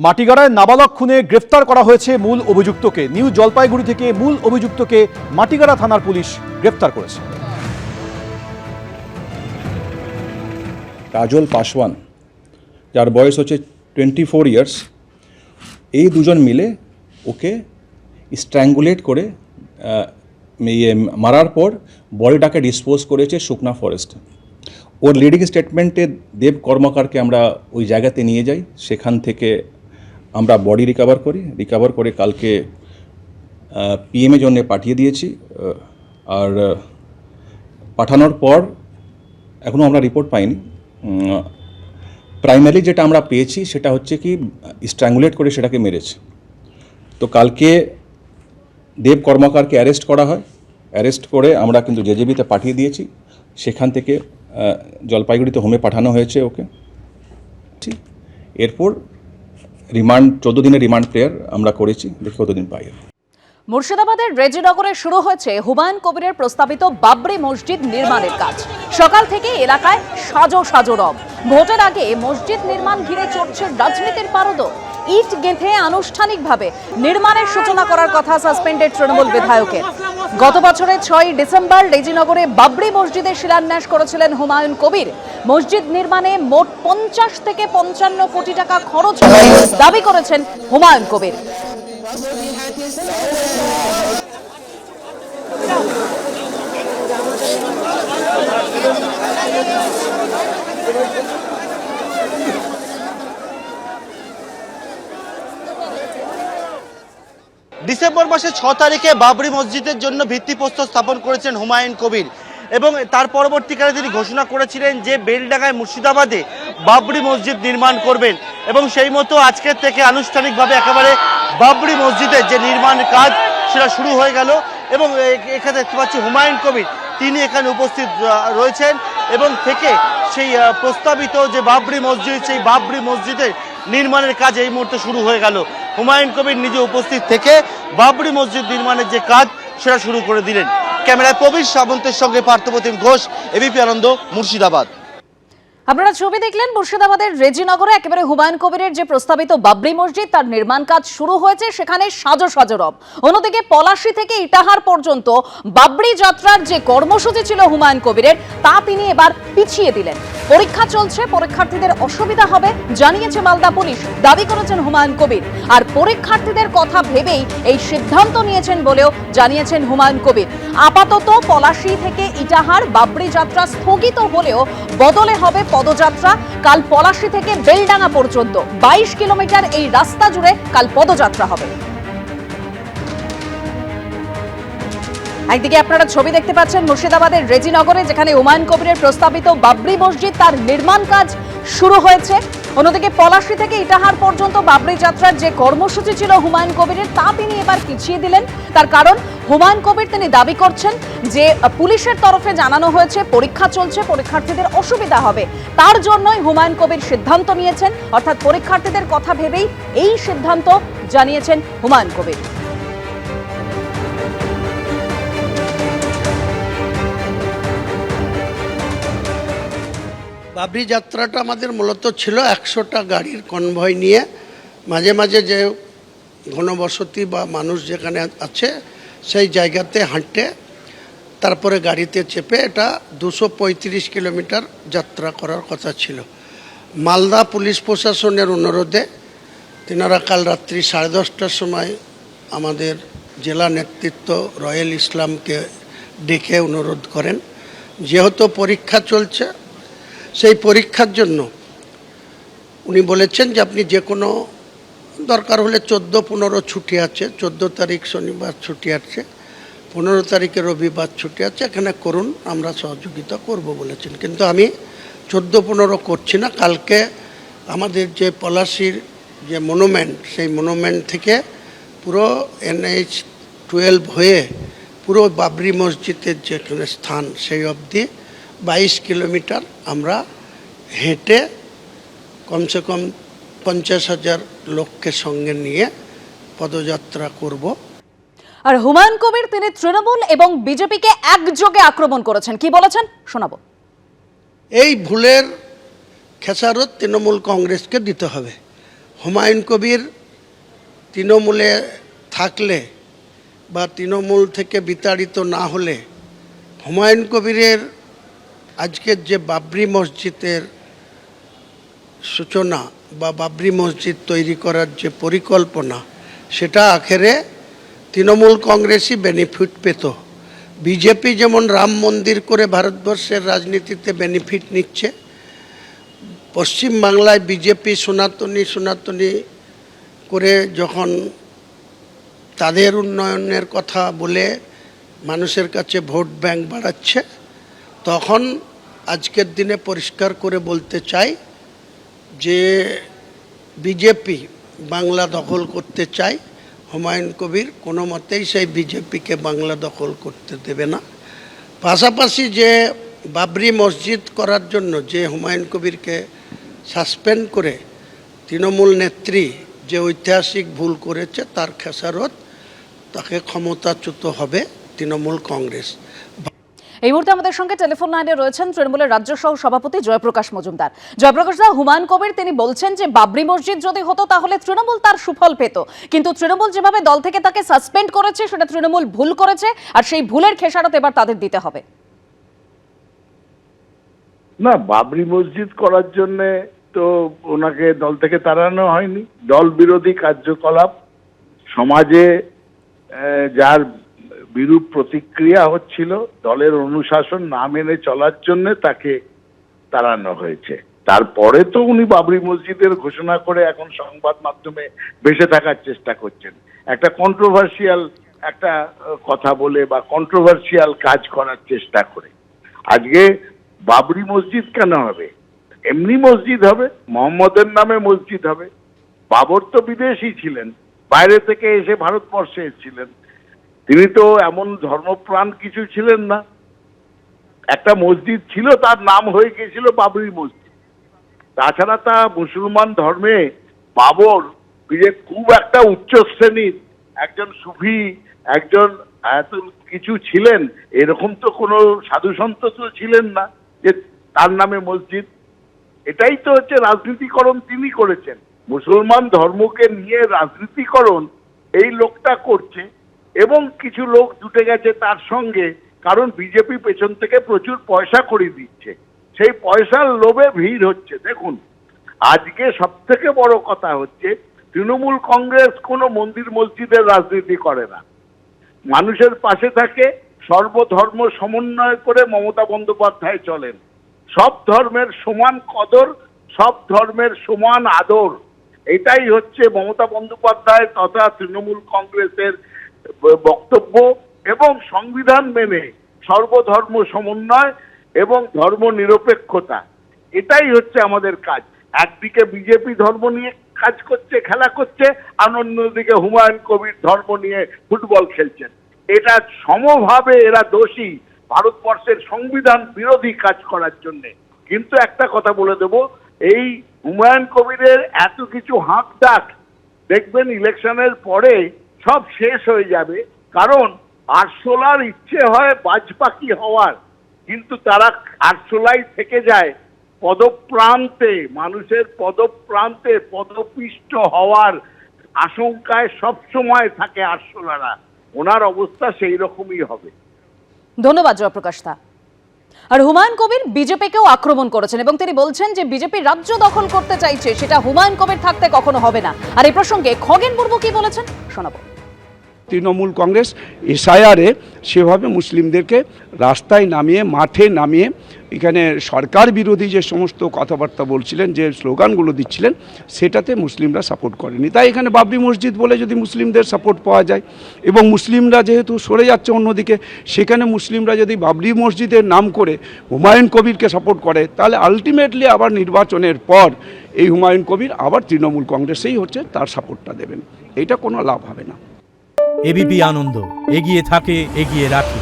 মাটিগাড়ায় নাবালক খুনে গ্রেফতার করা হয়েছে মূল অভিযুক্তকে। নিউ জলপাইগুড়ি থেকে মূল অভিযুক্তকে মাটিগাড়া থানার পুলিশ গ্রেফতার করেছে। কাজল পাসওয়ান, যার বয়স হচ্ছে 24 ইয়ার্স, এই দুজন মিলে ওকে স্ট্র্যাঙ্গুলেট করে মারার পর বডিটাকে ডিসপোজ করেছে শুকনা ফরেস্টে। ওর লিডিং স্টেটমেন্টে দেব কর্মকারকে আমরা ওই জায়গাতে নিয়ে যাই, সেখান থেকে আমরা বডি রিকভার করে কালকে পিএমের জন্য পাঠিয়ে দিয়েছি। আর পাঠানোর পর এখনও আমরা রিপোর্ট পাইনি। প্রাইমারি যেটা আমরা পেয়েছি সেটা হচ্ছে কি স্ট্র্যাঙ্গুলেট করে সেটাকে মেরেছে। তো কালকে দেব কর্মকারকে অ্যারেস্ট করা হয়, অ্যারেস্ট করে আমরা কিন্তু জেজেবিতে পাঠিয়ে দিয়েছি, সেখান থেকে জলপাইগুড়িতে হোমে পাঠানো হয়েছে ওকে। ঠিক, এরপর রিমান্ড 14 দিনের রিমান্ড প্রেয়ার আমরা করেছি, দেখি কতদিন পাই। মুর্শিদাবাদের রেজিনগরে শুরু হয়েছে হুমায়ুন কবিরের প্রস্তাবিত বাবরি মসজিদ নির্মাণের কাজ। সকাল থেকে এলাকায় সাজো রব। ভোটের আগে মসজিদ নির্মাণ ঘিরে চলছে রাজনীতির পারদ। ইট গেঁথে আনুষ্ঠানিকভাবে নির্মাণের সূচনা করার কথা সাসপেন্ডেড তৃণমূল বিধায়কের। গত বছরের 6 ডিসেম্বর রেজিনগরে বাবরি মসজিদের শিলান্যাস করেছিলেন হুমায়ুন কবির। মসজিদ নির্মাণে মোট 50 থেকে 55 কোটি টাকা খরচ হবে দাবি করেছেন হুমায়ুন কবির। ডিসেম্বর মাসের 6 তারিখে বাবরি মসজিদের জন্য ভিত্তিপ্রস্তর স্থাপন করেছেন হুমায়ুন কবির এবং তার পরবর্তীকালে তিনি ঘোষণা করেছিলেন যে বেলডাঙ্গায় মুর্শিদাবাদে বাবরি মসজিদ নির্মাণ করবেন এবং সেই মতো আজকের থেকে আনুষ্ঠানিকভাবে একেবারে বাবরি মসজিদের যে নির্মাণ কাজ সেটা শুরু হয়ে গেল। এবং এখানে দেখতে পাচ্ছি হুমায়ুন কবির তিনি এখানে উপস্থিত রয়েছেন এবং থেকে সেই প্রস্তাবিত যে বাবরি মসজিদ, সেই বাবরি মসজিদের নির্মাণের কাজ এই মুহূর্তে শুরু হয়ে গেল। হুমায়ুন কবির নিজে উপস্থিত থেকে বাবরি মসজিদ নির্মাণের যে কাজ সেটা শুরু করে দিলেন। ক্যামেরায় প্রবীর সাবন্তের সঙ্গে পার্থপ্রতিম ঘোষ, এবিপি আনন্দ, মুর্শিদাবাদ। আপনারা ছবি দেখলেন মুর্শিদাবাদের রেজিনগরে একেবারে হুমায়ুন কবিরের যে প্রস্তাবিত বাবরি মসজিদ তার নির্মাণ কাজ শুরু হয়েছে, সেখানে সাজো রব। অন্যদিকে পলাশী থেকে ইটাহার পর্যন্ত বাবরি যাত্রার যে কর্মসূচি ছিল হুমায়ুন কবিরের তা তিনি এবার পিছিয়ে দিলেন। পরীক্ষা চলছে, পরীক্ষার্থীদের অসুবিধা হবে জানিয়েছে মালদা পুলিশ, দাবি করেছেন হুমায়ুন কবির। আর পরীক্ষার্থীদের কথা ভেবেই এই সিদ্ধান্ত নিয়েছেন বলেও জানিয়েছেন হুমায়ুন কবির। আপাতত পলাশী থেকে ইটাহার বাবরি যাত্রা স্থগিত হলেও বদলে হবে পদযাত্রা। কাল পলাশী থেকে বেলডাঙ্গা পর্যন্ত 22 কিলোমিটার এই রাস্তা জুড়ে কাল পদযাত্রা হবে। একদিকে আপনারা ছবি দেখতে পাচ্ছেন মুর্শিদাবাদের রেজিনগরে, যেখানে হুমায়ুন কবিরের প্রস্তাবিত বাবরি মসজিদ তার নির্মাণ কাজ শুরু হয়েছে। অন্যদিকে পলাশী থেকে ইটাহার পর্যন্ত বাবরি যাত্রার যে কর্মসূচি ছিল হুমায়ুন কবিরের তা তিনি এবার পিছিয়ে দিলেন। তার কারণ হুমায়ুন কবির তিনি দাবি করছেন যে পুলিশের তরফে জানানো হয়েছে পরীক্ষা চলছে, পরীক্ষার্থীদের অসুবিধা হবে, তার জন্যই হুমায়ুন কবির সিদ্ধান্ত নিয়েছেন। অর্থাৎ পরীক্ষার্থীদের কথা ভেবেই এই সিদ্ধান্ত জানিয়েছেন হুমায়ুন কবির। বাবরি যাত্রাটা আমাদের মূলত ছিল 100টা গাড়ির কনভয় নিয়ে, মাঝে মাঝে যে ঘনবসতি বা মানুষ যেখানে আছে সেই জায়গাতে হাঁটে তারপরে গাড়িতে চেপে এটা 235 কিলোমিটার যাত্রা করার কথা ছিল। মালদা পুলিশ প্রশাসনের অনুরোধে তেনারা কাল রাত্রি 10:30টার সময় আমাদের জেলা নেতৃত্ব রয়েল ইসলামকে ডেকে অনুরোধ করেন, যেহেতু পরীক্ষা চলছে সেই পরীক্ষার জন্য উনি বলেছেন যে আপনি যে কোনো দরকার হলে 14-15 ছুটি আছে, 14 তারিখ শনিবার ছুটি আছে, 15 তারিখে রবিবার ছুটি আছে, এখানে করুন, আমরা সহযোগিতা করব বলেছেন। কিন্তু আমি 14-15 করছি না। কালকে আমাদের যে পলাশীর যে মনুমেন্ট, সেই মনুমেন্ট থেকে পুরো NH-12 হয়ে পুরো বাবরি মসজিদের যেখানে স্থান সেই অবধি 22 কিলোমিটার আমরা হেঁটে কমসে কম 50,000 লোককে সঙ্গে নিয়ে পদযাত্রা করব। আর হুমায়ুন কবির তিনি তৃণমূল এবং বিজেপিকে একযোগে আক্রমণ করেছেন, কি বলেছেন শোনাবো। এই ভুলের খেসারত তৃণমূল কংগ্রেসকে দিতে হবে। হুমায়ুন কবির তৃণমূলে থাকলে বা তৃণমূল থেকে বিতাড়িত না হলে হুমায়ুন কবিরের আজকের যে বাবরি মসজিদের সূচনা বা বাবরি মসজিদ তৈরি করার যে পরিকল্পনা, সেটা আখেরে তৃণমূল কংগ্রেসই বেনিফিট পেত। বিজেপি যেমন রাম মন্দির করে ভারতবর্ষের রাজনীতিতে বেনিফিট নিচ্ছে, পশ্চিম বাংলায় বিজেপি সনাতনী করে যখন তাদের উন্নয়নের কথা বলে মানুষের কাছে ভোট ব্যাংক বাড়াচ্ছে, তখন আজকের দিনে পরিষ্কার করে বলতে চাই যে বিজেপি বাংলা দখল করতে চায়। হুমায়ুন কবির কোনো মতেই সেই বিজেপিকে বাংলা দখল করতে দেবে না। পাশাপাশি যে বাবরি মসজিদ করার জন্য যে হুমায়ুন কবিরকে সাসপেন্ড করে তৃণমূল নেত্রী যে ঐতিহাসিক ভুল করেছে, তার খেসারত তাকে ক্ষমতাচ্যুত হবে তৃণমূল কংগ্রেস। এই মুহূর্তে আমাদের সঙ্গে টেলিফোন লাইনে রয়েছেন তৃণমূলের রাজ্য সহ সভাপতি জয়প্রকাশ মজুমদার। জয়প্রকাশ দা, হুমায়ুন কবির তিনি বলছেন যে বাবরি মসজিদ যদি হতো তাহলে তৃণমূল তার সুফল পেত, কিন্তু তৃণমূল যেভাবে দল থেকে তাকে সাসপেন্ড করেছে সেটা তৃণমূল ভুল করেছে, আর সেই ভুলের খেসারত এবার তাদের দিতে হবে। না, বাবরি মসজিদ করার জন্য তো ওনাকে দল থেকে তাড়ানো হয়নি। দল বিরোধী কার্যকলাপ সমাজে যার বিরূপ প্রতিক্রিয়া হচ্ছিল, দলের অনুশাসন না মেনে চলার জন্য তাকে তাড়ানো হয়েছে। তারপরে তো উনি বাবরি মসজিদের ঘোষণা করে এখন সংবাদ মাধ্যমে বেঁচে থাকার চেষ্টা করছেন, একটা কন্ট্রোভার্সিয়াল একটা কথা বলে বা কন্ট্রোভার্সিয়াল কাজ করার চেষ্টা করে। আজকে বাবরি মসজিদ কেন হবে? এমনি মসজিদ হবে, মোহাম্মদের নামে মসজিদ হবে। বাবর তো বিদেশি ছিলেন, বাইরে থেকে এসে ভারতবর্ষে এসেছিলেন, তিনি তো এমন ধর্মপ্রাণ কিছু ছিলেন না। একটা মসজিদ ছিল, তার নাম হয়ে গিয়েছিল বাবরি মসজিদ। তাছাড়া তা মুসলমান ধর্মে বাবর যে খুব একটা উচ্চ শ্রেণীর একজন সুফি, একজন এত কিছু ছিলেন, এরকম তো কোনো সাধু সন্ত তো ছিলেন না যে তার নামে মসজিদ। এটাই তো হচ্ছে রাজনীতিকরণ তিনি করেছেন। মুসলমান ধর্মকে নিয়ে রাজনীতিকরণ এই লোকটা করছে, এবং কিছু লোক জুটে গেছে তার সঙ্গে, কারণ বিজেপি পেছন থেকে প্রচুর পয়সা করে দিচ্ছে, সেই পয়সার লোভে ভিড় হচ্ছে। দেখুন, আজকে সব থেকে বড় কথা হচ্ছে তৃণমূল কংগ্রেস কোনো মন্দির মসজিদের রাজনীতি করে না, মানুষের পাশে থাকে, সর্বধর্ম সমন্বয় করে মমতা বন্দ্যোপাধ্যায় চলেন। সব ধর্মের সমান কদর, সব ধর্মের সমান আদর, এটাই হচ্ছে মমতা বন্দ্যোপাধ্যায় তথা তৃণমূল কংগ্রেসের বক্তব্য। এবং সংবিধান মেনে সর্বধর্ম সমন্বয় এবং ধর্ম নিরপেক্ষতা, এটাই হচ্ছে আমাদের কাজ। একদিকে বিজেপি ধর্ম নিয়ে কাজ করছে, খেলা করছে, আর অন্যদিকে হুমায়ুন কবির ধর্ম নিয়ে ফুটবল খেলছেন। এটা সমভাবে এরা দোষী ভারতবর্ষের সংবিধান বিরোধী কাজ করার জন্য। কিন্তু একটা কথা বলে দেব, এই হুমায়ুন কবিরের এত কিছু হাঁক ডাক দেখবেন ইলেকশনের পরে সব শেষ হয়ে যাবে। কারণ আরশোলার ইচ্ছে হয় বাজপাখি হওয়ার, কিন্তু তারা আরশোলাই থেকে যায় পদপ্রান্তে, মানুষের পদপ্রান্তে পদপিষ্ট হওয়ার আশঙ্কায় সবসময় থাকে আরশোলারা। ওনার অবস্থা সেই রকমই হবে। ধন্যবাদ জয়প্রকাশ দা। আর হুমায়ুন কবির বিজেপিকেও আক্রমণ করেছেন এবং তিনি বলছেন যে বিজেপি রাজ্য দখল করতে চাইছে, সেটা হুমায়ুন কবির থাকতে কখনো হবে না। আর এই প্রসঙ্গে খগেন মুর্মু কি বলেছেন শোনাবো। তৃণমূল কংগ্রেস এসআইআরে সেভাবে মুসলিমদেরকে রাস্তায় নামিয়ে, মাঠে নামিয়ে, এখানে সরকার বিরোধী যে সমস্ত কথাবার্তা বলছিলেন, যে স্লোগানগুলো দিচ্ছিলেন, সেটাতে মুসলিমরা সাপোর্ট করেনি। তাই এখানে বাবরি মসজিদ বলে যদি মুসলিমদের সাপোর্ট পাওয়া যায়, এবং মুসলিমরা যেহেতু সরে যাচ্ছে অন্যদিকে, সেখানে মুসলিমরা যদি বাবরি মসজিদের নাম করে হুমায়ুন কবিরকে সাপোর্ট করে, তাহলে আলটিমেটলি আবার নির্বাচনের পর এই হুমায়ুন কবির আবার তৃণমূল কংগ্রেসেই হচ্ছে তার সাপোর্টটা দেবেন। এটা কোনো লাভ হবে না। এবিপি আনন্দ, এগিয়ে থাকে, এগিয়ে রাখে।